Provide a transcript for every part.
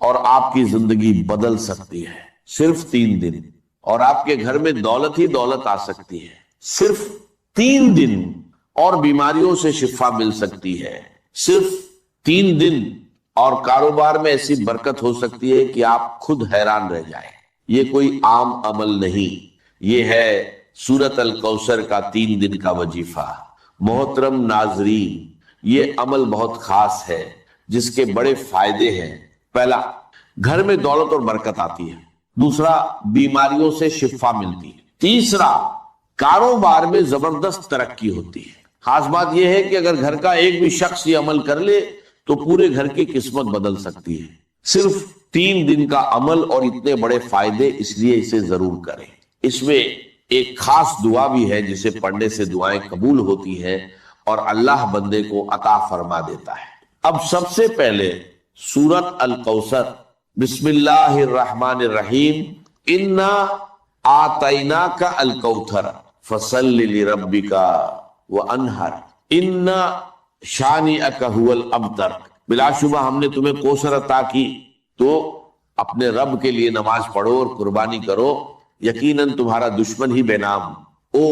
اور آپ کی زندگی بدل سکتی ہے، صرف 3 دن، اور آپ کے گھر میں دولت ہی دولت آ سکتی ہے، صرف 3 دن، اور بیماریوں سے شفا مل سکتی ہے، صرف 3 دن، اور کاروبار میں ایسی برکت ہو سکتی ہے کہ آپ خود حیران رہ جائیں۔ یہ کوئی عام عمل نہیں، یہ ہے سورۃ الکوثر کا 3 دن کا وظیفہ۔ محترم ناظرین، یہ عمل بہت خاص ہے جس کے بڑے فائدے ہیں۔ پہلا، گھر میں دولت اور برکت آتی ہے۔ دوسرا، بیماریوں سے شفا ملتی ہے۔ تیسرا، کاروبار میں زبردست ترقی ہوتی ہے۔ خاص بات یہ ہے کہ اگر گھر کا ایک بھی شخص یہ عمل کر لے تو پورے گھر کی قسمت بدل سکتی ہے۔ صرف 3 دن کا عمل اور اتنے بڑے فائدے، اس لیے اسے ضرور کریں۔ اس میں ایک خاص دعا بھی ہے جسے پڑھنے سے دعائیں قبول ہوتی ہیں اور اللہ بندے کو عطا فرما دیتا ہے۔ اب سب سے پہلے سورۃ الکوثر، بسم اللہ الرحمن الرحیم، انا آتیناک الکوثر فصل لربک وانحر ان شانئک هو الابتر۔ بلا شبہ ہم نے تمہیں کوثر عطا کی، تو اپنے رب کے لیے نماز پڑھو اور قربانی کرو، یقیناً تمہارا دشمن ہی بے نام او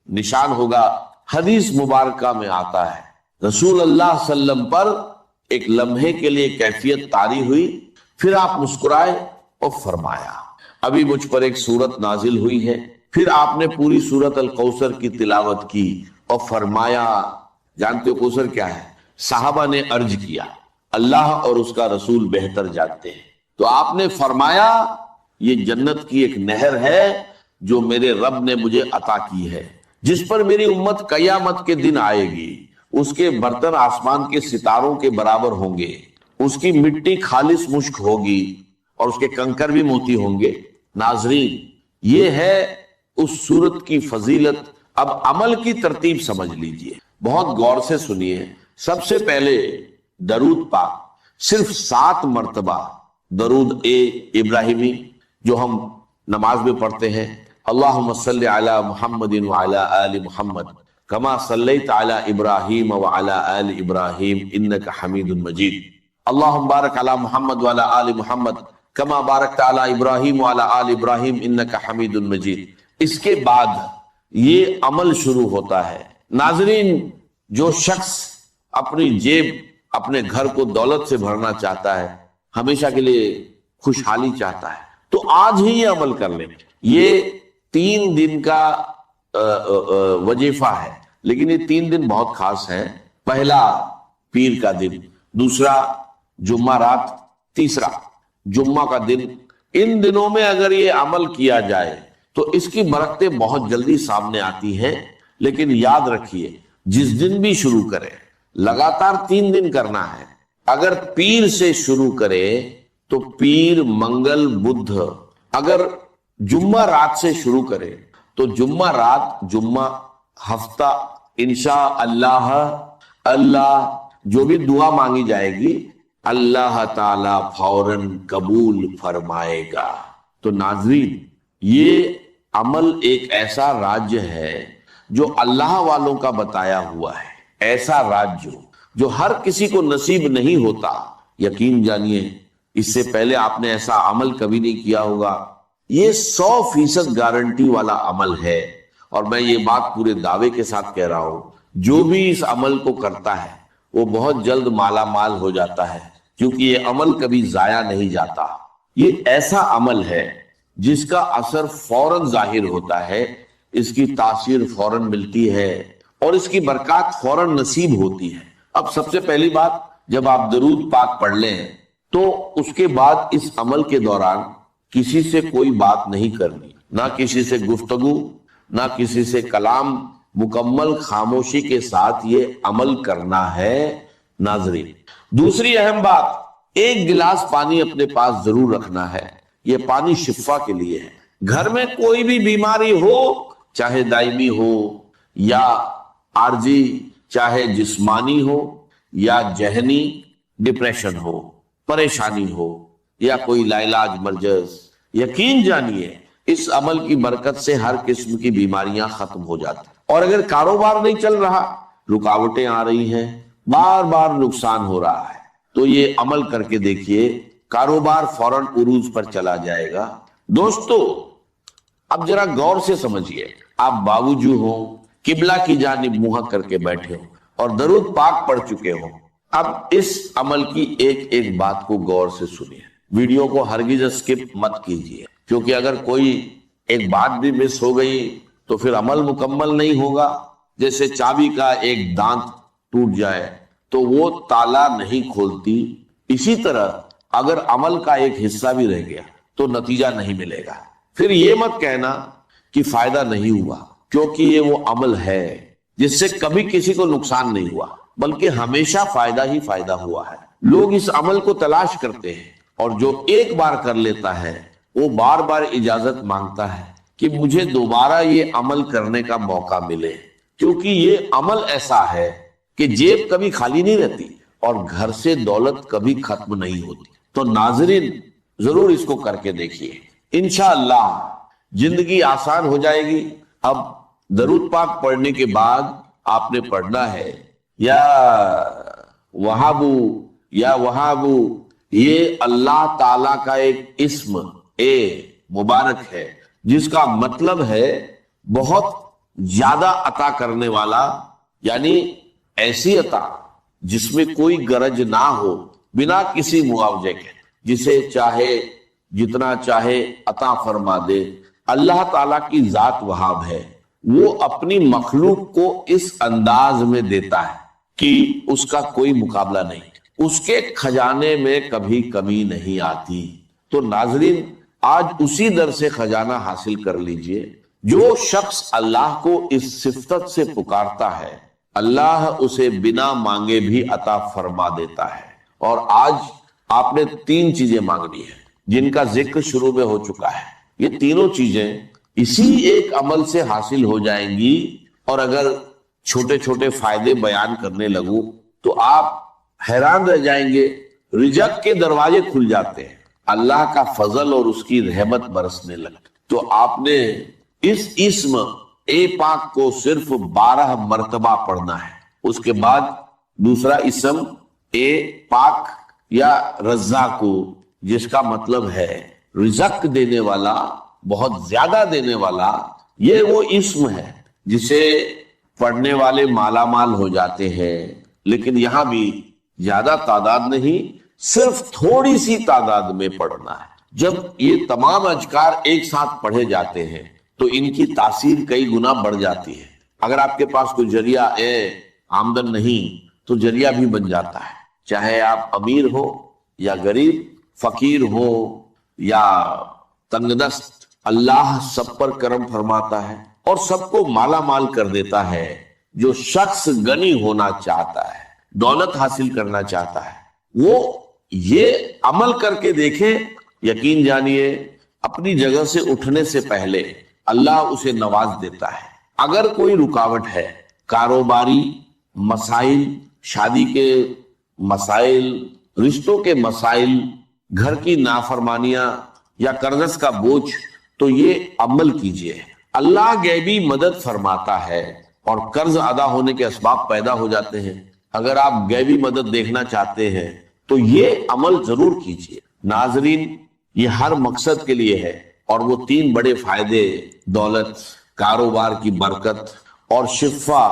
نشان ہوگا۔ حدیث مبارکہ میں آتا ہے رسول اللہ صلی اللہ علیہ وسلم پر ایک لمحے کے لیے کیفیت طاری ہوئی، پھر آپ مسکرائے اور فرمایا ابھی مجھ پر ایک سورت نازل ہوئی ہے۔ پھر آپ نے پوری سورت الکوثر کی تلاوت کی اور فرمایا، جانتے ہو کوثر کیا ہے؟ صحابہ نے عرض کیا اللہ اور اس کا رسول بہتر جانتے ہیں، تو آپ نے فرمایا یہ جنت کی ایک نہر ہے جو میرے رب نے مجھے عطا کی ہے، جس پر میری امت قیامت کے دن آئے گی۔ اس کے برتن آسمان کے ستاروں کے برابر ہوں گے، اس کی مٹی خالص مشک ہوگی اور اس کے کنکر بھی موتی ہوں گے۔ ناظرین، یہ ہے اس سورت کی فضیلت۔ اب عمل کی ترتیب سمجھ لیجئے، بہت غور سے سنیے۔ سب سے پہلے درود پاک، صرف 7 مرتبہ درود ابراہیمی جو ہم نماز میں پڑھتے ہیں، اللہم صلی علی محمد وعلی آل محمد کما صلیت علی ابراہیم وعلی آل ابراہیم انک حمید مجید، اللہم بارک علی محمد وعلی آل محمد کما بارکت علی ابراہیم وعلی آل ابراہیم انک حمید مجید۔ اس کے بعد یہ عمل شروع ہوتا ہے۔ ناظرین، جو شخص اپنی جیب، اپنے گھر کو دولت سے بھرنا چاہتا ہے، ہمیشہ کے لیے خوشحالی چاہتا ہے، تو آج ہی یہ عمل کر لیں۔ یہ 3 دن کا وظیفہ ہے، لیکن یہ 3 دن بہت خاص ہیں۔ پہلا پیر کا دن، دوسرا جمعہ رات، تیسرا جمعہ کا دن۔ ان دنوں میں اگر یہ عمل کیا جائے تو اس کی برکتیں بہت جلدی سامنے آتی ہیں، لیکن یاد رکھیے جس دن بھی شروع کرے لگاتار 3 دن کرنا ہے۔ اگر پیر سے شروع کرے تو پیر، منگل، بدھ۔ اگر جمعہ رات سے شروع کرے تو جمعہ رات، جمعہ، ہفتہ، انشاء اللہ جو بھی دعا مانگی جائے گی اللہ تعالی فوراً قبول فرمائے گا۔ تو ناظرین، یہ عمل ایک ایسا راج ہے جو اللہ والوں کا بتایا ہوا ہے، ایسا راج جو ہر کسی کو نصیب نہیں ہوتا۔ یقین جانیے اس سے پہلے آپ نے ایسا عمل کبھی نہیں کیا ہوگا۔ یہ 100% گارنٹی والا عمل ہے، اور میں یہ بات پورے دعوے کے ساتھ کہہ رہا ہوں، جو بھی اس عمل کو کرتا ہے وہ بہت جلد مالا مال ہو جاتا ہے، کیونکہ یہ عمل کبھی ضائع نہیں جاتا۔ یہ ایسا عمل ہے جس کا اثر فوراً ظاہر ہوتا ہے، اس کی تاثیر فوراً ملتی ہے اور اس کی برکات فوراً نصیب ہوتی ہے۔ اب سب سے پہلی بات، جب آپ درود پاک پڑھ لیں تو اس کے بعد اس عمل کے دوران کسی سے کوئی بات نہیں کرنی، نہ کسی سے گفتگو، نہ کسی سے کلام، مکمل خاموشی کے ساتھ یہ عمل کرنا ہے۔ ناظرین، دوسری اہم بات، 1 گلاس پانی اپنے پاس ضرور رکھنا ہے۔ یہ پانی شفا کے لیے ہے۔ گھر میں کوئی بھی بیماری ہو، چاہے دائمی ہو یا عارضی، چاہے جسمانی ہو یا ذہنی، ڈپریشن ہو، پریشانی ہو یا کوئی لاعلاج مرض، یقین جانیے اس عمل کی برکت سے ہر قسم کی بیماریاں ختم ہو جاتی۔ اور اگر کاروبار نہیں چل رہا، رکاوٹیں آ رہی ہیں، بار بار نقصان ہو رہا ہے، تو یہ عمل کر کے دیکھیے، کاروبار فوراً عروج پر چلا جائے گا۔ دوستو اب ذرا غور سے سمجھیے، آپ باوجو ہو، قبلہ کی جانب منہ کر کے بیٹھے ہو اور درود پاک پڑھ چکے ہو، اب اس عمل کی ایک ایک بات کو غور سے سنیے، ویڈیو کو ہرگز اسکپ مت کیجیے، کیونکہ اگر کوئی ایک بات بھی مس ہو گئی تو پھر عمل مکمل نہیں ہوگا۔ جیسے چابی کا ایک دانت ٹوٹ جائے تو وہ تالا نہیں کھولتی، اسی طرح اگر عمل کا ایک حصہ بھی رہ گیا تو نتیجہ نہیں ملے گا۔ پھر یہ مت کہنا کہ فائدہ نہیں ہوا، کیونکہ یہ وہ عمل ہے جس سے کبھی کسی کو نقصان نہیں ہوا، بلکہ ہمیشہ فائدہ ہی فائدہ ہوا ہے۔ لوگ اس عمل کو تلاش کرتے ہیں، اور جو ایک بار کر لیتا ہے وہ بار بار اجازت مانگتا ہے کہ مجھے دوبارہ یہ عمل کرنے کا موقع ملے، کیونکہ یہ عمل ایسا ہے کہ جیب کبھی خالی نہیں رہتی اور گھر سے دولت کبھی ختم نہیں ہوتی۔ تو ناظرین ضرور اس کو کر کے دیکھیے، انشاءاللہ زندگی آسان ہو جائے گی۔ اب درود پاک پڑھنے کے بعد آپ نے پڑھنا ہے یا وہابو یا وہابو، یہ اللہ تعالی کا ایک اسم مبارک ہے جس کا مطلب ہے بہت زیادہ عطا کرنے والا، یعنی ایسی عطا جس میں کوئی غرض نہ ہو، بنا کسی معاوضے کے، جسے چاہے جتنا چاہے عطا فرما دے۔ اللہ تعالیٰ کی ذات وہاب ہے، وہ اپنی مخلوق کو اس انداز میں دیتا ہے کہ اس کا کوئی مقابلہ نہیں، اس کے خزانے میں کبھی کمی نہیں آتی۔ تو ناظرین آج اسی در سے خزانہ حاصل کر لیجئے۔ جو شخص اللہ کو اس صفت سے پکارتا ہے، اللہ اسے بنا مانگے بھی عطا فرما دیتا ہے۔ اور آج آپ نے 3 چیزیں مانگنی ہیں جن کا ذکر شروع میں ہو چکا ہے، یہ تینوں چیزیں اسی ایک عمل سے حاصل ہو جائیں گی۔ اور اگر چھوٹے چھوٹے فائدے بیان کرنے لگوں تو آپ حیران رہ جائیں گے، رزق کے دروازے کھل جاتے ہیں، اللہ کا فضل اور اس کی رحمت برسنے لگتی۔ تو آپ نے اس اسم پاک کو صرف 12 مرتبہ پڑھنا ہے۔ اس کے بعد دوسرا اسم پاک یا رزاق، جس کا مطلب ہے رزق دینے والا، بہت زیادہ دینے والا۔ یہ وہ اسم ہے جسے پڑھنے والے مالا مال ہو جاتے ہیں، لیکن یہاں بھی زیادہ تعداد نہیں، صرف تھوڑی سی تعداد میں پڑھنا ہے۔ جب یہ تمام اذکار ایک ساتھ پڑھے جاتے ہیں تو ان کی تاثیر کئی گنا بڑھ جاتی ہے۔ اگر آپ کے پاس کوئی ذریعہ آمدن نہیں تو ذریعہ بھی بن جاتا ہے، چاہے آپ امیر ہو یا غریب، فقیر ہو یا تنگ دست، اللہ سب پر کرم فرماتا ہے اور سب کو مالا مال کر دیتا ہے۔ جو شخص غنی ہونا چاہتا ہے، دولت حاصل کرنا چاہتا ہے، وہ یہ عمل کر کے دیکھے، یقین جانیے اپنی جگہ سے اٹھنے سے پہلے اللہ اسے نواز دیتا ہے۔ اگر کوئی رکاوٹ ہے، کاروباری مسائل، شادی کے مسائل، رشتوں کے مسائل، گھر کی نافرمانیاں یا قرض کا بوجھ، تو یہ عمل کیجئے۔ اللہ غیبی مدد فرماتا ہے اور قرض ادا ہونے کے اسباب پیدا ہو جاتے ہیں۔ اگر آپ غیبی مدد دیکھنا چاہتے ہیں تو یہ عمل ضرور کیجئے۔ ناظرین یہ ہر مقصد کے لیے ہے، اور وہ 3 بڑے فائدے، دولت، کاروبار کی برکت اور شفا،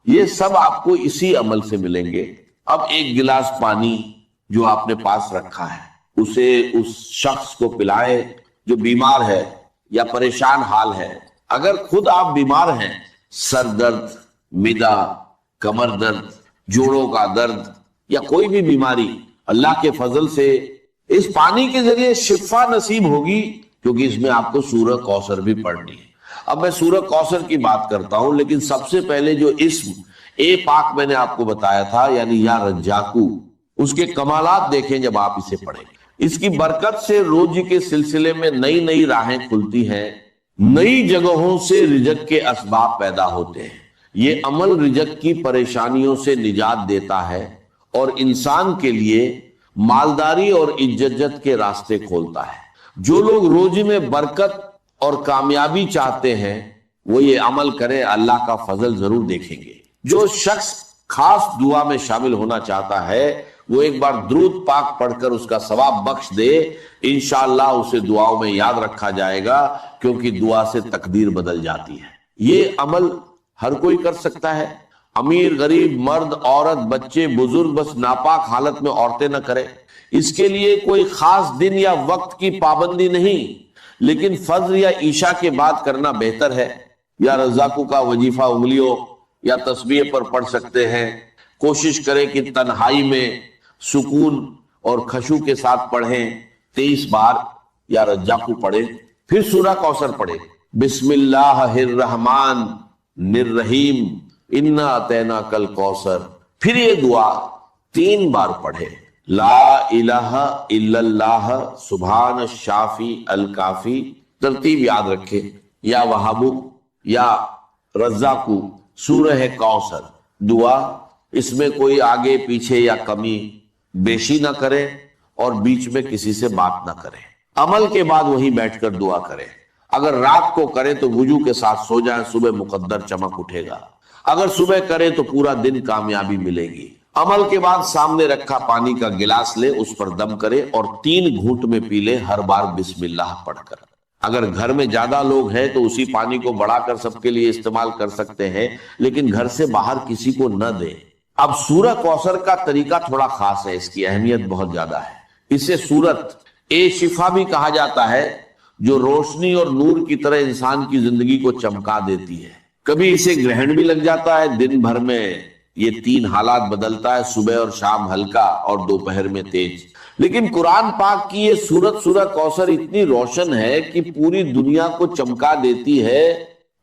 یہ سب آپ کو اسی عمل سے ملیں گے۔ اب ایک گلاس پانی جو آپ نے پاس رکھا ہے، اسے اس شخص کو پلائے جو بیمار ہے یا پریشان حال ہے۔ اگر خود آپ بیمار ہیں، سر درد، معدہ، کمر درد، جوڑوں کا درد یا کوئی بھی بیماری، اللہ کے فضل سے اس پانی کے ذریعے شفا نصیب ہوگی، کیونکہ اس میں آپ کو سورہ کوثر بھی پڑھنی ہے۔ اب میں سورہ کوثر کی بات کرتا ہوں، لیکن سب سے پہلے جو اسم پاک میں نے آپ کو بتایا تھا، یعنی یا رجاکو، اس کے کمالات دیکھیں جب آپ اسے پڑھیں۔ اس کی برکت سے روزی کے سلسلے میں نئی نئی راہیں کھلتی ہیں، نئی جگہوں سے رزق کے اسباب پیدا ہوتے ہیں۔ یہ عمل رزق کی پریشانیوں سے نجات دیتا ہے اور انسان کے لیے مالداری اور عزت کے راستے کھولتا ہے۔ جو لوگ روزی میں برکت اور کامیابی چاہتے ہیں وہ یہ عمل کریں، اللہ کا فضل ضرور دیکھیں گے۔ جو شخص خاص دعا میں شامل ہونا چاہتا ہے وہ ایک بار درود پاک پڑھ کر اس کا ثواب بخش دے، انشاءاللہ اسے دعاؤں میں یاد رکھا جائے گا، کیونکہ دعا سے تقدیر بدل جاتی ہے۔ یہ عمل ہر کوئی کر سکتا ہے، امیر غریب مرد عورت بچے بزرگ، بس ناپاک حالت میں عورتیں نہ کریں۔ اس کے لیے کوئی خاص دن یا وقت کی پابندی نہیں، لیکن فجر یا عشاء کے بعد کرنا بہتر ہے، یا رزاقوں کا وظیفہ انگلیوں یا تسبیح پر پڑھ سکتے ہیں۔ کوشش کریں کہ تنہائی میں سکون اور خشوع کے ساتھ پڑھیں، 23 بار یا رزاقوں پڑھیں، پھر سورہ کوثر پڑھیں، بسم اللہ الرحمن الرحیم انا اعطیناک الکوثر، پھر یہ دعا 3 بار پڑھیں، لا الہ الا اللہ سبحان الشافی الکافی، ترتیب یاد رکھیں، یا وہابو یا رزاقو، سورہ کوثر دعا، اس میں کوئی آگے پیچھے یا کمی بیشی نہ کرے اور بیچ میں کسی سے بات نہ کرے۔ عمل کے بعد وہی بیٹھ کر دعا کرے۔ اگر رات کو کرے تو وضو کے ساتھ سو جائیں، صبح مقدر چمک اٹھے گا۔ اگر صبح کرے تو پورا دن کامیابی ملے گی۔ عمل کے بعد سامنے رکھا پانی کا گلاس لے، اس پر دم کرے اور 3 گھونٹ میں پی لے، ہر بار بسم اللہ پڑھ کر۔ اگر گھر میں زیادہ لوگ ہیں تو اسی پانی کو بڑھا کر سب کے لیے استعمال کر سکتے ہیں، لیکن گھر سے باہر کسی کو نہ دے۔ اب سورہ کوثر کا طریقہ تھوڑا خاص ہے، اس کی اہمیت بہت زیادہ ہے۔ اسے سورت شفا بھی کہا جاتا ہے، جو روشنی اور نور کی طرح انسان کی زندگی کو چمکا دیتی ہے۔ کبھی اسے گرہن بھی لگ جاتا ہے، دن بھر میں یہ 3 حالات بدلتا ہے، صبح اور شام ہلکا اور دوپہر میں تیز۔ لیکن قرآن پاک کی یہ سورت سورہ کوثر اتنی روشن ہے کہ پوری دنیا کو چمکا دیتی ہے،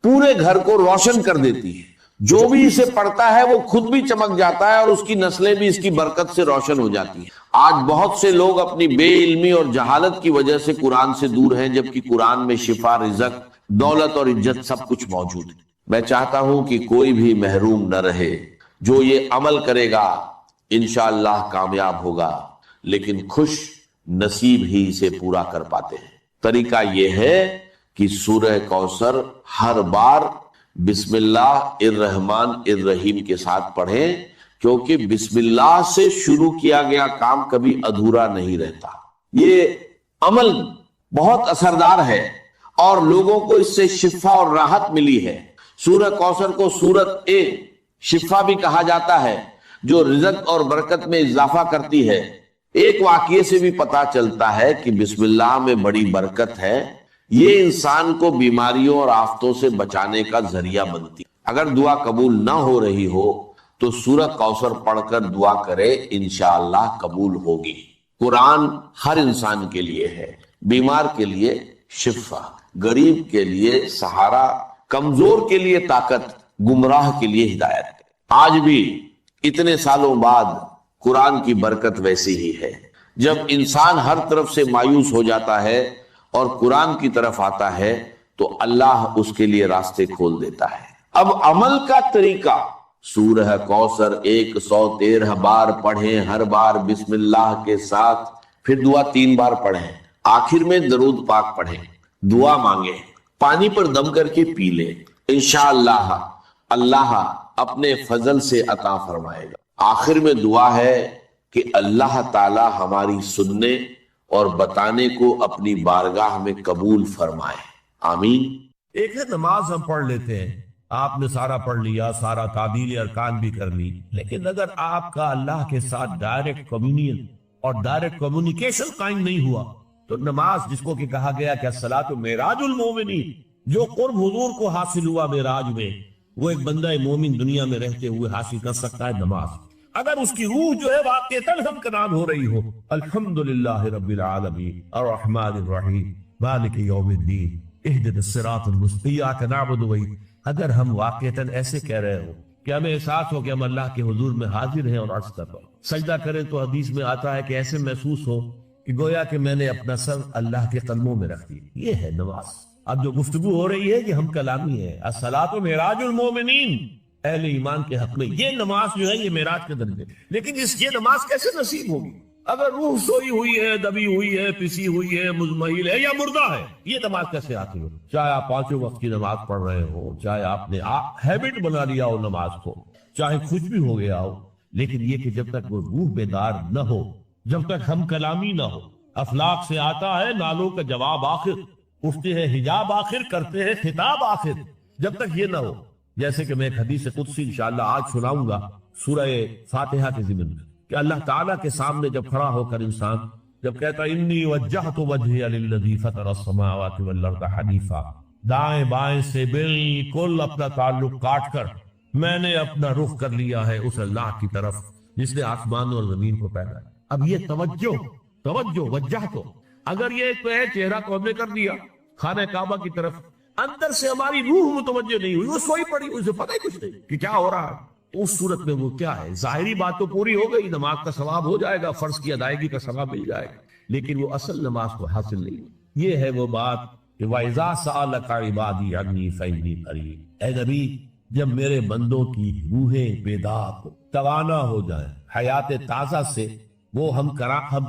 پورے گھر کو روشن کر دیتی ہے۔ جو بھی اسے پڑھتا ہے وہ خود بھی چمک جاتا ہے اور اس کی نسلیں بھی اس کی برکت سے روشن ہو جاتی ہیں۔ آج بہت سے لوگ اپنی بے علمی اور جہالت کی وجہ سے قرآن سے دور ہیں، جبکہ قرآن میں شفا، رزق، دولت اور عزت سب کچھ موجود ہے۔ میں چاہتا ہوں کہ کوئی بھی محروم نہ رہے، جو یہ عمل کرے گا انشاءاللہ کامیاب ہوگا، لیکن خوش نصیب ہی اسے پورا کر پاتے ہیں۔ طریقہ یہ ہے کہ سورہ کوثر ہر بار بسم اللہ الرحمن الرحیم کے ساتھ پڑھیں، کیونکہ بسم اللہ سے شروع کیا گیا کام کبھی ادھورا نہیں رہتا۔ یہ عمل بہت اثردار ہے اور لوگوں کو اس سے شفا اور راحت ملی ہے۔ سورہ کوثر کو سورت شفا بھی کہا جاتا ہے، جو رزق اور برکت میں اضافہ کرتی ہے۔ ایک واقعے سے بھی پتا چلتا ہے کہ بسم اللہ میں بڑی برکت ہے، یہ انسان کو بیماریوں اور آفتوں سے بچانے کا ذریعہ بنتی۔ اگر دعا قبول نہ ہو رہی ہو تو سورہ کوثر پڑھ کر دعا کرے، انشاءاللہ قبول ہوگی۔ قرآن ہر انسان کے لیے ہے، بیمار کے لیے شفا، غریب کے لیے سہارا، کمزور کے لیے طاقت، گمراہ کے لیے ہدایت۔ آج بھی اتنے سالوں بعد قرآن کی برکت ویسی ہی ہے۔ جب انسان ہر طرف سے مایوس ہو جاتا ہے اور قرآن کی طرف آتا ہے تو اللہ اس کے لیے راستے کھول دیتا ہے۔ اب عمل کا طریقہ، سورہ کوثر 113 بار پڑھیں، ہر بار بسم اللہ کے ساتھ، پھر دعا 3 بار پڑھیں، آخر میں درود پاک پڑھیں، دعا مانگیں، پانی پر دم کر کے پی لیں، انشاءاللہ اللہ اپنے فضل سے عطا فرمائے گا۔ آخر میں دعا ہے کہ اللہ تعالی ہماری سننے اور بتانے کو اپنی بارگاہ میں قبول فرمائے، آمین۔ ایک ہے نماز ہم پڑھ لیتے ہیں، آپ نے سارا پڑھ لیا، سارا تعبیر ارکان بھی کر لی، لیکن اگر آپ کا اللہ کے ساتھ ڈائریکٹ کمیونین اور ڈائریکٹ کمیونیکیشن قائم نہیں ہوا تو نماز، جس کو کہ کہا گیا کہ الصلاۃ معراج المومنین، جو قرب حضور کو حاصل ہوا معراج میں، وہ ایک بندہ مومن دنیا میں رہتے ہوئے حاصل کر سکتا ہے نماز۔ اگر اس کی روح جو ہے واقعتاً ہم کنان ہو رہی ہو، الحمدللہ رب العالمین الرحمن الرحیم مالک یوم الدین اہدنا الصراط المستقیم نعبد و اگر ہم واقعتاً ایسے کہہ رہے ہو کہ ہمیں احساس ہو کہ ہم اللہ کے حضور میں حاضر ہیں اور عرض کر رہے ہیں، سجدہ کریں تو حدیث میں آتا ہے کہ ایسے محسوس ہو کہ گویا کہ میں نے اپنا سر اللہ کے قدموں میں رکھ دیا۔ یہ ہے نماز۔ اب جو گفتگو ہو رہی ہے کہ ہم کلامی ہے، الصلاۃ معراج المومنین، اہل ایمان کے حق میں یہ نماز جو ہے یہ معراج کے درجے، لیکن یہ نماز کیسے نصیب ہوگی اگر روح سوئی ہوئی ہے، دبی ہوئی ہے، پسی ہوئی ہے، مزمحل ہے یا مردہ ہے؟ یہ نماز کیسے آتی ہو؟ چاہے آپ 5 وقت کی نماز پڑھ رہے ہو، چاہے آپ نے ہیبٹ بنا لیا ہو نماز کو، چاہے کچھ بھی ہو گیا ہو، لیکن یہ کہ جب تک وہ روح بیدار نہ ہو، جب تک ہم کلامی نہ ہو، افلاق سے آتا ہے نالوں کا جواب آخر، اٹھتے ہیں حجاب آخر، کرتے ہیں خطاب آخر، جب تک یہ نہ ہو، جیسے کہ میں ایک حدیث قدسی انشاءاللہ آج سناؤں گا سورہ فاتحہ کے ضمن میں، کہ اللہ تعالیٰ کے سامنے جب کھڑا ہو کر انسان جب کہتا ہے انی وجہت وجہی للذی فطر السماوات والارض حنیفا، دائیں بائیں سے بالکل اپنا تعلق کاٹ کر میں نے اپنا رخ کر لیا ہے اس اللہ کی طرف جس نے آسمان اور زمین کو پیدا کیا۔ اب یہ توجہ وجہ تو اگر یہ تو ہے چہرہ تو ہم نے کر دیا خانہ کعبہ کی طرف، اندر سے ہماری روح متوجہ نہیں ہوئی، وہ سوئی پڑی، اسے پتہ ہی کچھ نہیں کہ کیا ہو رہا ہے، اس صورت میں وہ کیا ہے؟ ظاہری بات تو پوری ہو گئی، نماز کا ثواب ہو جائے گا، فرض کی ادائیگی کا ثواب مل جائے گا، لیکن وہ اصل نماز کو حاصل نہیں۔ یہ ہے وہ بات کہ وَإِذَا سَأَلَكَ عِبَادِي عَنِّي فَإِنِّي قَرِيبٌ، اے نبی جب میرے بندوں کی روحیں بیدار ہو، توانا ہو جائیں، حیات تازہ سے وہ ہم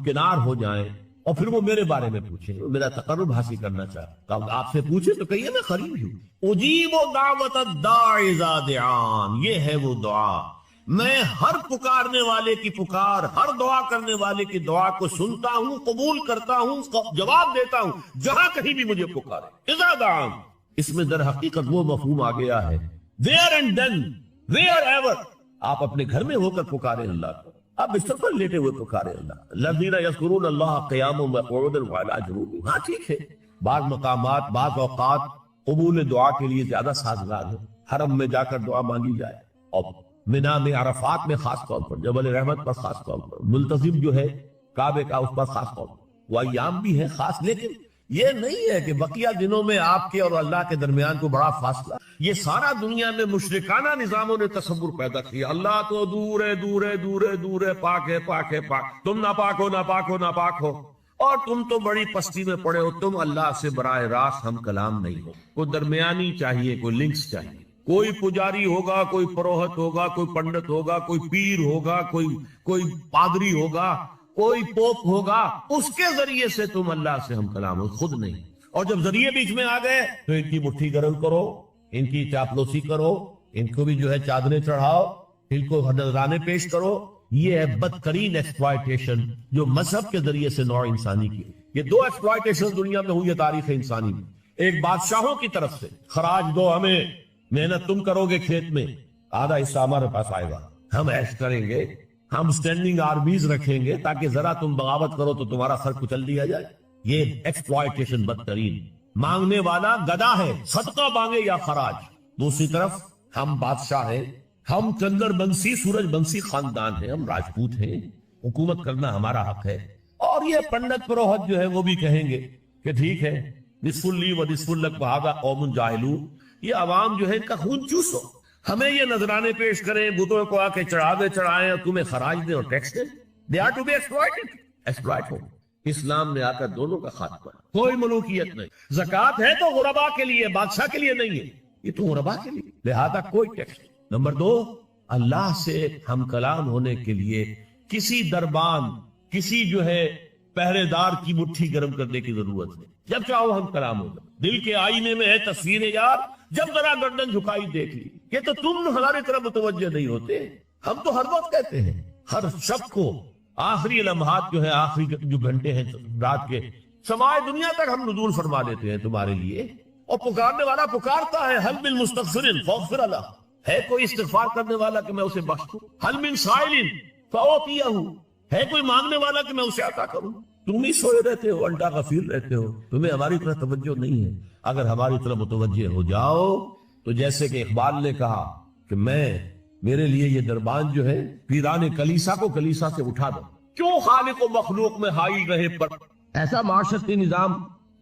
کنار ہو جائیں، اور پھر وہ میرے بارے میں پوچھیں، میرا تقرب حاصل کرنا چاہتا ہوں، آپ سے پوچھیں تو کہیے میں قریب ہوں۔ اجیب دعوت الداعی اذا دعان، یہ ہے وہ دعا، میں ہر پکارنے والے کی پکار، ہر دعا کرنے والے کی دعا کو سنتا ہوں، قبول کرتا ہوں، جواب دیتا ہوں جہاں کہیں بھی مجھے پکارے۔ اذا دعان، اس میں در حقیقت وہ مفہوم آ گیا ہے where and then wherever، آپ اپنے گھر میں ہو کر پکارے اللہ کو، آپ بستر پر لیٹے ہوئے پکارے اللہ، الذین یذکرون اللہ قیاما وقعودا وعلی جنوبہم، ہاں ٹھیک ہے، بعض مقامات بعض اوقات قبول دعا کے لیے زیادہ سازگار ہے، حرم میں جا کر دعا مانگی جائے، اور منا میں عرفات میں خاص طور پر، جبل رحمت پر خاص طور پر، ملتزم جو ہے کعبے کا اس پر خاص طور پر، وہ ایام بھی ہے خاص، لیکن یہ نہیں ہے کہ بقیہ دنوں میں آپ کے اور اللہ کے درمیان کو بڑا فاصلہ، یہ سارا دنیا میں مشرکانہ نظاموں نے تصور پیدا کیا، اللہ تو دور ہے دور ہے دور ہے دور ہے، پاک ہے پاک ہے پاک، تم ناپاک ہو ناپاک ہو ناپاک ہو، اور تم تو بڑی پستی میں پڑے ہو، تم اللہ سے براہ راست ہم کلام نہیں ہو، کوئی درمیانی چاہیے، کوئی لنکس چاہیے، کوئی پجاری ہوگا، کوئی پروہت ہوگا، کوئی پنڈت ہوگا، کوئی پیر ہوگا، کوئی پادری ہوگا، کوئی پوپ ہوگا، اس کے ذریعے سے تم اللہ سے ہم کلام ہو، خود نہیں۔ اور جب ذریعے بیچ میں آ گئے تو ان کی مٹھی گرم کرو، ان کی چاپلوسی کرو، ان کو بھی جو ہے چادریں چڑھاؤ، ان کو نذرانے پیش کرو، یہ ہے بدترین ایکسپلائٹیشن جو مذہب کے ذریعے سے نوع انسانی کی۔ یہ دو ایکسپلائٹیشن دنیا میں ہوئی ہے تاریخ انسانی میں، ایک بادشاہوں کی طرف سے خراج دو ہمیں، محنت تم کرو گے کھیت میں، آدھا حصہ ہمارے پاس آئے گا، ہم ایش کریں گے، ہم سٹینڈنگ آرمیز رکھیں گے تاکہ ذرا تم بغاوت کرو تو تمہارا سر کچل دیا جائے۔ یہ ایکسپلائٹیشن بدترین، مانگنے والا گدا ہے، صدقہ مانگے یا خراج۔ دوسری طرف ہم بادشاہ ہیں، ہم چندر بنسی سورج بنسی خاندان ہیں، ہم راجپوت ہیں، حکومت کرنا ہمارا حق ہے۔ اور یہ پنڈت پروہت جو ہے وہ بھی کہیں گے کہ ٹھیک ہے، نصف لی و نصف لک وہذا قوم جاہلون، یہ عوام جو ہے ان کا خون چوسو، ہمیں یہ نذرانے پیش کریں، بتوں کو آ کے چڑھائیں اور تمہیں خراج دیں اور ٹیکس دیں، they are to be exploited۔ اسلام نے آ کر دونوں کا خاتمہ، کوئی ملوکیت نہیں، زکوٰۃ ہے تو غربا کے لیے، بادشاہ کے لیے نہیں ہے، یہ تو غربا کے لیے، لہذا کوئی ٹیکس نہیں۔ نمبر دو، اللہ سے ہم کلام ہونے کے لیے کسی دربان، کسی جو ہے پہرے دار کی مٹھی گرم کرنے کی ضرورت نہیں، جب چاہو ہم کلام ہو جائے۔ دل کے آئینے میں ہے تصویر یار، جب ذرا گردن جھکائی دیکھ لی، یہ تو تم ہماری طرف متوجہ نہیں ہوتے، ہم تو ہر وقت کہتے ہیں، ہر شب کو آخری لمحات جو ہے، آخری جو گھنٹے ہیں رات کے، سمائے دنیا تک ہم نزول فرما دیتے ہیں تمہارے لیے، اور پکارنے والا پکارتا ہے، حل من مستغفر فاغفر لہ، ہے کوئی استغفار کرنے والا کہ میں اسے بخش دوں، حل من سائل فاعطیہ، ہے کوئی مانگنے والا کہ میں اسے عطا کروں۔ تم ہی سوئے رہتے ہو، الٹا غفیر رہتے ہو، تمہیں ہماری طرف توجہ نہیں ہے۔ اگر ہماری طرف متوجہ ہو جاؤ تو جیسے کہ اقبال نے کہا کہ میرے لیے یہ دربان جو ہے پیران کلیسا کو کلیسا سے اٹھا دو، کیوں خالق و مخلوق میں حائل رہے پر ایسا معاشرتی نظام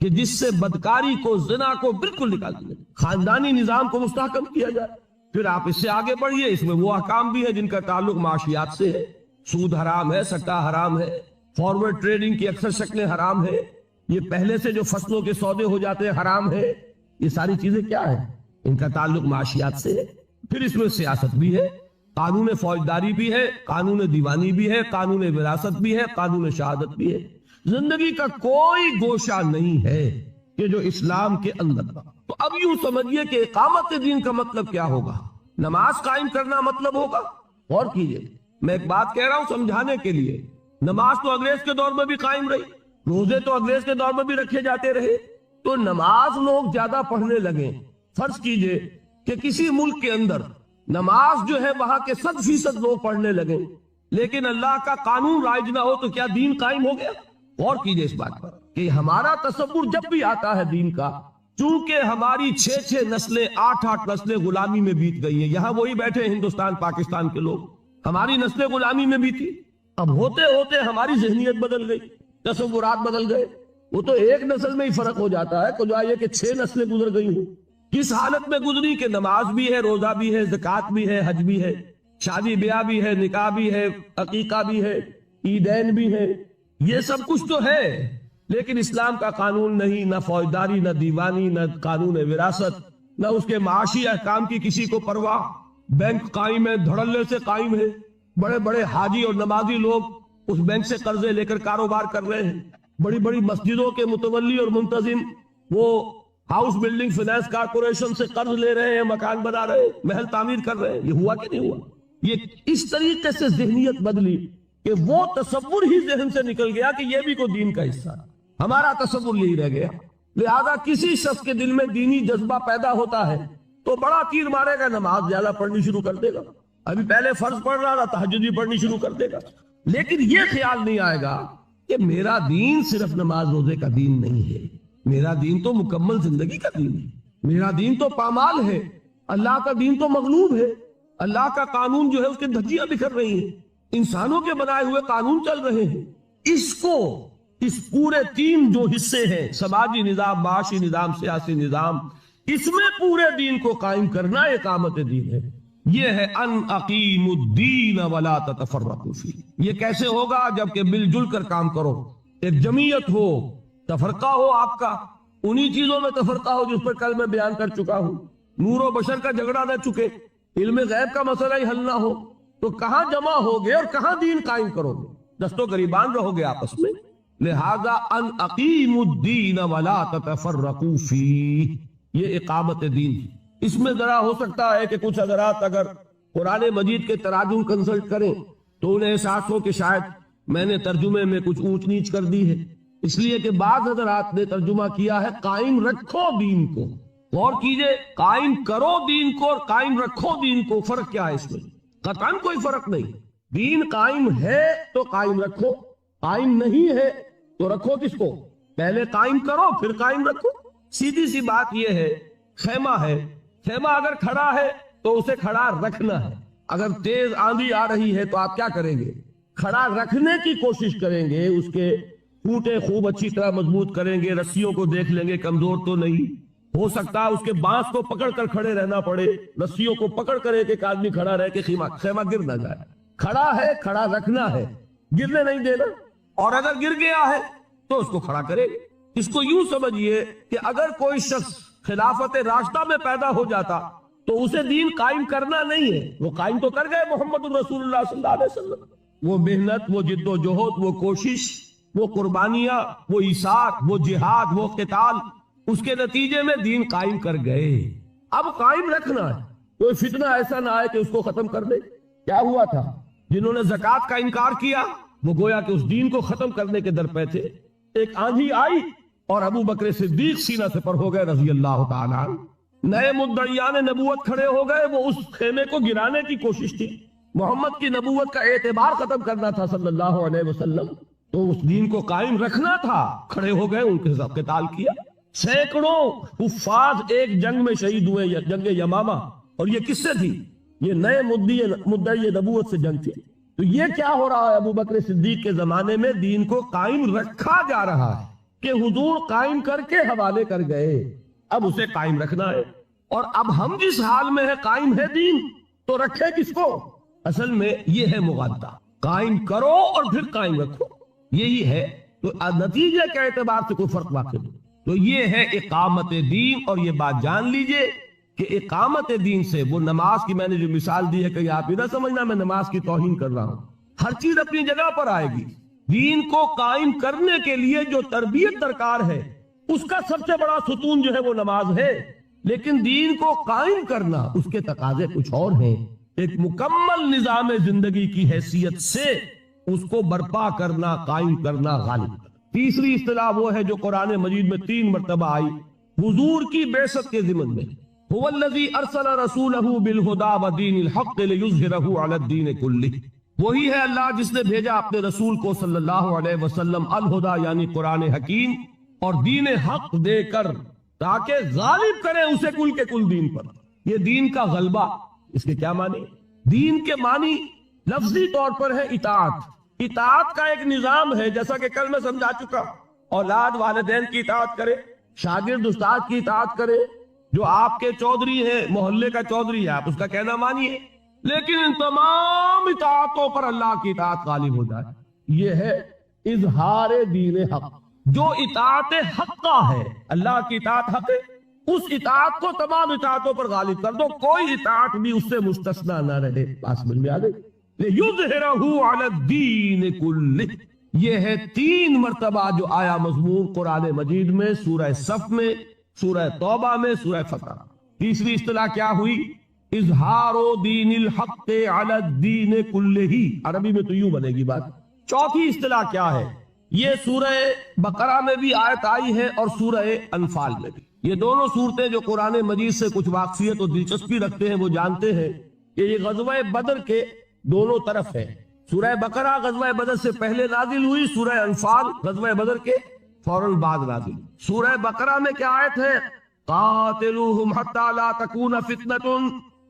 کہ جس سے بدکاری کو، زنا کو بالکل نکال دیا جائے، خاندانی نظام کو مستحکم کیا جائے۔ پھر آپ اس سے آگے بڑھیے، اس میں وہ احکام بھی ہے جن کا تعلق معاشیات سے ہے، سود حرام ہے، سٹہ حرام ہے، فارورڈ ٹریڈنگ کی اکثر شکلیں حرام ہے، یہ پہلے سے جو فصلوں کے سودے ہو جاتے ہیں حرام ہے، یہ ساری چیزیں کیا ہیں؟ ان کا تعلق معاشیات سے ہے۔ پھر اس میں سیاست بھی ہے، قانون فوجداری بھی ہے، قانون دیوانی بھی ہے، قانون وراثت بھی ہے، قانون شہادت بھی ہے۔ زندگی کا کوئی گوشہ نہیں ہے کہ جو اسلام کے اندر تھا۔ تو اب یوں سمجھیے کہ اقامت دین کا مطلب کیا ہوگا، نماز قائم کرنا مطلب ہوگا۔ غور کیجئے، میں ایک بات کہہ رہا ہوں سمجھانے کے لیے، نماز تو انگریز کے دور میں بھی قائم رہی، روزے تو انگریز کے دور میں بھی رکھے جاتے رہے، تو نماز لوگ زیادہ پڑھنے لگے۔ فرض کیجئے کہ کسی ملک کے اندر نماز جو ہے وہاں کے 100% لوگ پڑھنے لگے، لیکن اللہ کا قانون رائج نہ ہو تو کیا دین قائم ہو گیا؟ غور کیجئے اس بات پر کہ ہمارا تصور جب بھی آتا ہے دین کا، چونکہ ہماری 6 نسلیں 8 نسلیں غلامی میں بیت گئی ہیں، یہاں وہی بیٹھے ہیں ہندوستان پاکستان کے لوگ، ہماری نسلیں غلامی میں بیتی، اب ہوتے ہوتے ہماری ذہنیت بدل گئی، تصورات بدل گئے۔ وہ تو ایک نسل میں ہی فرق ہو جاتا ہے، کجا یہ کہ 6 نسلیں گزر گئی ہوں۔ کس حالت میں گزری کہ نماز بھی ہے، روزہ بھی ہے، زکوٰۃ بھی ہے، حج بھی ہے، شادی بیاہ بھی ہے، نکاح بھی ہے، عقیقہ بھی ہے، عیدین بھی ہے، یہ سب کچھ تو ہے، لیکن اسلام کا قانون نہیں، نہ فوجداری، نہ دیوانی، نہ قانون وراثت، نہ اس کے معاشی احکام کی کسی کو پرواہ۔ بینک قائم ہے، دھڑلے سے قائم ہے، بڑے بڑے حاجی اور نمازی لوگ اس بینک سے قرضے لے کر کاروبار کر رہے ہیں، بڑی بڑی مسجدوں کے متولی اور منتظم وہ ہاؤس بلڈنگ فائنانس کارپوریشن سے قرض لے رہے ہیں، مکان بنا رہے ہیں، محل تعمیر کر رہے ہیں۔ یہ ہوا کہ نہیں ہوا؟ یہ اس طریقے سے ذہنیت بدلی کہ وہ تصور ہی ذہن سے نکل گیا کہ یہ بھی کوئی دین کا حصہ ہے، ہمارا تصور یہی رہ گیا۔ لہذا کسی شخص کے دل میں دینی جذبہ پیدا ہوتا ہے تو بڑا تیر مارے گا، نماز زیادہ پڑھنی شروع کر دے گا، ابھی پہلے فرض پڑھ رہا تھا، تہجد بھی پڑھنی شروع کر دے گا، لیکن یہ خیال نہیں آئے گا کہ میرا دین صرف نماز روزے کا دین نہیں ہے، میرا دین تو مکمل زندگی کا دین ہے، میرا دین تو پامال ہے، اللہ کا دین تو مغلوب ہے، اللہ کا قانون جو ہے اس کے دھجیاں بکھر رہی ہیں، انسانوں کے بنائے ہوئے قانون چل رہے ہیں۔ اس کو، اس پورے 3 جو حصے ہیں، سماجی نظام، معاشی نظام، سیاسی نظام، اس میں پورے دین کو قائم کرنا اقامت دین ہے۔ یہ ہے ان اقیم الدین ولا تتفرقوا فیہ۔ یہ کیسے ہوگا؟ جبکہ مل جل کر کام کرو، ایک جمعیت ہو، تفرقہ ہو آپ کا، انہی چیزوں میں تفرقہ ہو جس پر کل میں بیان کر چکا ہوں، نور و بشر کا جھگڑا نہ چکے، علم غیب کا مسئلہ ہی حل نہ ہو، تو کہاں جمع ہوگے اور کہاں دین قائم کرو گے؟ دست و گریبان رہو گے آپس میں۔ لہذا ان اقیم الدین ولا تتفرقوا فیہ، یہ اقامت دین ہے۔ اس میں ذرا ہو سکتا ہے کہ کچھ حضرات اگر قرآن مجید کے تراجم کنسلٹ کریں تو انہیں احساس ہو کہ شاید میں نے ترجمے میں کچھ اونچ نیچ کر دی ہے، اس لیے کہ بعض حضرات نے ترجمہ کیا ہے قائم رکھو دین کو۔ غور کیجئے، قائم کرو دین کو اور قائم رکھو دین کو، فرق کیا ہے اس میں؟ قطعاً کوئی فرق نہیں۔ دین قائم ہے تو قائم رکھو، قائم نہیں ہے تو رکھو کس کو؟ پہلے قائم کرو پھر قائم رکھو۔ سیدھی سی بات یہ ہے، خیمہ ہے، خیمہ اگر کھڑا ہے تو اسے کھڑا رکھنا ہے، اگر تیز آندھی آ رہی ہے تو آپ کیا کریں گے؟ کھڑا رکھنے کی کوشش کریں گے، اس کے ٹوٹے خوب اچھی طرح مضبوط کریں گے، رسیوں کو دیکھ لیں گے کمزور تو نہیں، ہو سکتا ہے اس کے بانس کو پکڑ کر کھڑے رہنا پڑے، رسیوں کو پکڑ کر ایک آدمی کھڑا رہ کے خیمہ گر نہ جائے۔ کھڑا ہے، کھڑا رکھنا ہے، گرنے نہیں دینا، اور اگر گر گیا ہے تو اس کو کھڑا کرے۔ اس کو یوں سمجھیے کہ اگر کوئی شخص خلافت راشدہ میں پیدا ہو جاتا تو اسے دین قائم کرنا نہیں ہے، وہ قائم تو کر گئے محمد الرسول اللہ صلی اللہ علیہ وسلم، وہ محنت، وہ جد و جہد، وہ کوشش، وہ قربانیاں، وہ ایثار، وہ جہاد، وہ قتال، اس کے نتیجے میں دین قائم کر گئے۔ اب قائم رکھنا ہے، کوئی فتنہ ایسا نہ آئے کہ اس کو ختم کر دے۔ کیا ہوا تھا؟ جنہوں نے زکوٰۃ کا انکار کیا وہ گویا کہ اس دین کو ختم کرنے کے درپے تھے۔ ایک آندھی آئی اور ابو بکر صدیق سینہ سے پر ہو گئے رضی اللہ تعالیٰ عنہ، نئے مدعیان نبوت کھڑے ہو گئے، وہ اس خیمے کو گرانے کی کوشش تھی، محمد کی نبوت کا اعتبار ختم کرنا تھا صلی اللہ علیہ وسلم، تو اس دین کو قائم رکھنا تھا، کھڑے ہو گئے، ان کے ساتھ قتال کیا، سینکڑوں حفاظ ایک جنگ میں شہید ہوئے، جنگ یمامہ، اور یہ کس سے تھی؟ یہ نئے مدعی نبوت سے جنگ تھی۔ تو یہ کیا ہو رہا ہے؟ ابو بکر صدیق کے زمانے میں دین کو قائم رکھا جا رہا ہے کہ حضور قائم کر کے حوالے کر گئے، اب اسے قائم رکھنا ہے۔ اور اب ہم جس حال میں ہے، قائم ہے دین تو رکھے کس کو؟ اصل میں یہ ہے مغالطہ، قائم کرو اور پھر قائم رکھو، یہی ہے۔ تو نتیجے کے اعتبار سے کوئی فرق واقع نہیں۔ تو یہ ہے اقامت دین، اور یہ بات جان لیجئے کہ اقامت دین سے وہ نماز کی میں نے جو مثال دی ہے کہ آپ یہ نہ سمجھنا میں نماز کی توہین کر رہا ہوں، ہر چیز اپنی جگہ پر آئے گی۔ دین کو قائم کرنے کے لیے جو تربیت درکار ہے اس کا سب سے بڑا ستون جو ہے وہ نماز ہے، لیکن دین کو قائم کرنا اس کے تقاضے کچھ اور ہیں۔ ایک مکمل نظام زندگی کی حیثیت سے اس کو برپا کرنا، قائم کرنا، غالب کرنا۔ تیسری اصطلاح وہ ہے جو قرآن مجید میں 3 مرتبہ آئی حضور کی بعثت کے ضمن میں، هو الذی ارسل رسولہ بالہدی ودین الحق لیظہرہ علی الدین کلہ، وہی ہے اللہ جس نے بھیجا اپنے رسول کو صلی اللہ علیہ وسلم الہدا یعنی قرآن حکیم اور دین حق دے کر، تاکہ غالب کرے اسے کل کے کل دین پر۔ یہ دین کا غلبہ، اس کے کیا معنی؟ دین کے معنی لفظی طور پر ہے اطاعت۔ اطاعت کا ایک نظام ہے، جیسا کہ کل میں سمجھا چکا، اولاد والدین کی اطاعت کرے، شاگرد استاد کی اطاعت کرے، جو آپ کے چودھری ہیں، محلے کا چودھری ہے، آپ اس کا کہنا مانیے، لیکن ان تمام اطاعتوں پر اللہ کی اطاعت غالب ہو جائے۔ یہ ہے اظہار دین حق۔ جو اطاعت حق کا ہے، اللہ کی اطاعت حق ہے، اس اطاعت کو تمام اطاعتوں پر غالب کر دو، کوئی اطاعت بھی اس سے مستثنا نہ رہے۔ بات سمجھ میں آ گئی؟ لِيُظْهِرَهُ عَلَى الدِّينِ كُلِّهِ، یہ ہے 3 مرتبہ جو آیا مضمون قرآن مجید میں، سورہ صف میں، سورہ توبہ میں، سورہ فتح۔ تیسری اصطلاح کیا ہوئی؟ اظہار دین الحق علی الدین کلہ، عربی میں تو یوں بنے گی بات۔ چوتھی اصطلاح کیا ہے؟ یہ سورہ بقرہ میں بھی آیت آئی ہے اور سورہ انفال میں بھی۔ یہ دونوں صورتیں جو قرآن مجید سے کچھ واقفیت اور دلچسپی رکھتے ہیں وہ جانتے ہیں کہ یہ غزوہ بدر کے دونوں طرف ہے۔ سورہ بقرہ غزوہ بدر سے پہلے نازل ہوئی، سورہ انفال غزوہ بدر کے فوراً بعد نازل ہوئی۔ سورہ بقرہ میں کیا آیت ہے؟ قاتلوہم حتی لا تکون فتنۃ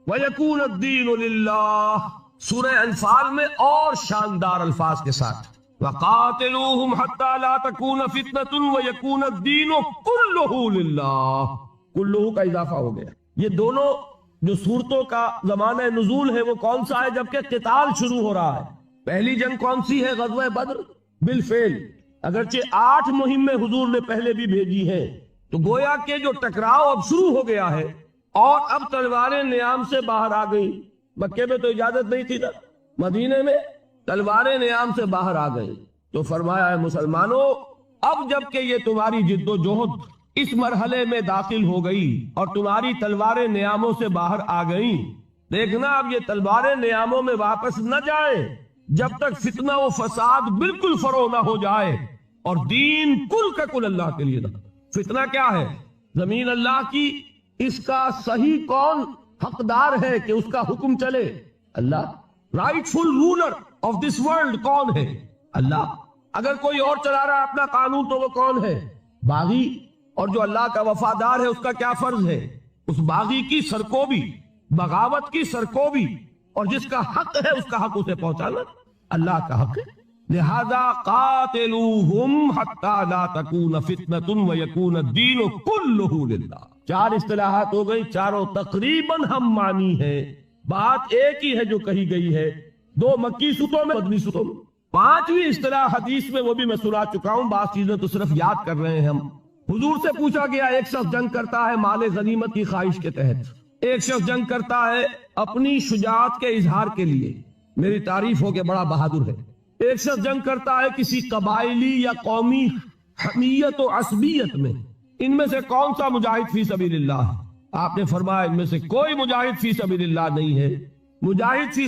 ویکون الدین للہ۔ سورہ انفال میں اور شاندار الفاظ کے ساتھ وقاتلوہم حتی لا تکون فتنۃ ویکون الدین کلہ للہ، کلہ کا اضافہ ہو گیا۔ یہ دونوں جو صورتوں کا زمانہ نزول ہے وہ کون سا ہے؟ جبکہ قتال شروع ہو رہا ہے۔ پہلی جنگ کون سی ہے؟ غزوہ بدر بالفعل، اگرچہ 8 مہمیں حضور نے پہلے بھی بھیجی ہیں، تو گویا کہ جو ٹکراؤ اب شروع ہو گیا ہے اور اب تلواریں نیام سے باہر آ گئی۔ مکے میں تو اجازت نہیں تھی نا، مدینے میں تلواریں نیام سے باہر آ گئی، تو فرمایا ہے مسلمانوں اب جب کہ یہ تمہاری جد و جہد اس مرحلے میں داخل ہو گئی اور تمہاری تلواریں نیاموں سے باہر آ گئیں، دیکھنا اب یہ تلواریں نیاموں میں واپس نہ جائیں جب تک فتنہ و فساد بالکل فروغ نہ ہو جائے اور دین کل کا کل اللہ کے لیے نہ۔ فتنہ کیا ہے؟ زمین اللہ کی، اس کا صحیح کون حقدار ہے کہ اس کا حکم چلے؟ Allah. Rightful ruler of this world کون ہے؟ اللہ۔ اگر کوئی اور چلا رہا اپنا قانون تو وہ کون ہے؟ باغی۔ اور جو اللہ کا وفادار ہے اس کا کیا فرض ہے؟ اس باغی کی سرکوبی، بغاوت کی سرکوبی، اور جس کا حق ہے اس کا حق اسے پہنچانا اللہ کا حق ہے۔ لہذا قاتلوہم حتی لا تکون فتنۃ ویکون الدین کلہ للہ۔ 4 اصطلاحات ہو گئی، چاروں تقریباً ہم معنی ہے، بات ایک ہی ہے جو کہی گئی ہے، 2 مکی صورتوں میں، مدنی صورتوں میں۔ 5ویں اصطلاح حدیث میں وہ بھی میں سنا چکا ہوں، بعض چیزیں تو صرف یاد کر رہے ہیں ہم۔ حضور سے پوچھا گیا، ایک شخص جنگ کرتا ہے مال غنیمت کی خواہش کے تحت، ایک شخص جنگ کرتا ہے اپنی شجاعت کے اظہار کے لیے، میری تعریف ہو کہ بڑا بہادر ہے، ایک شخص جنگ کرتا ہے کسی قبائلی یا قومی حمیت و عصبیت میں، ان میں سے کون سا مجاہد فی سبیل اللہ ہے؟ آپ نے فرمایا ان میں سے کوئی مجاہد فی سبیل اللہ نہیں ہے، مجاہد فی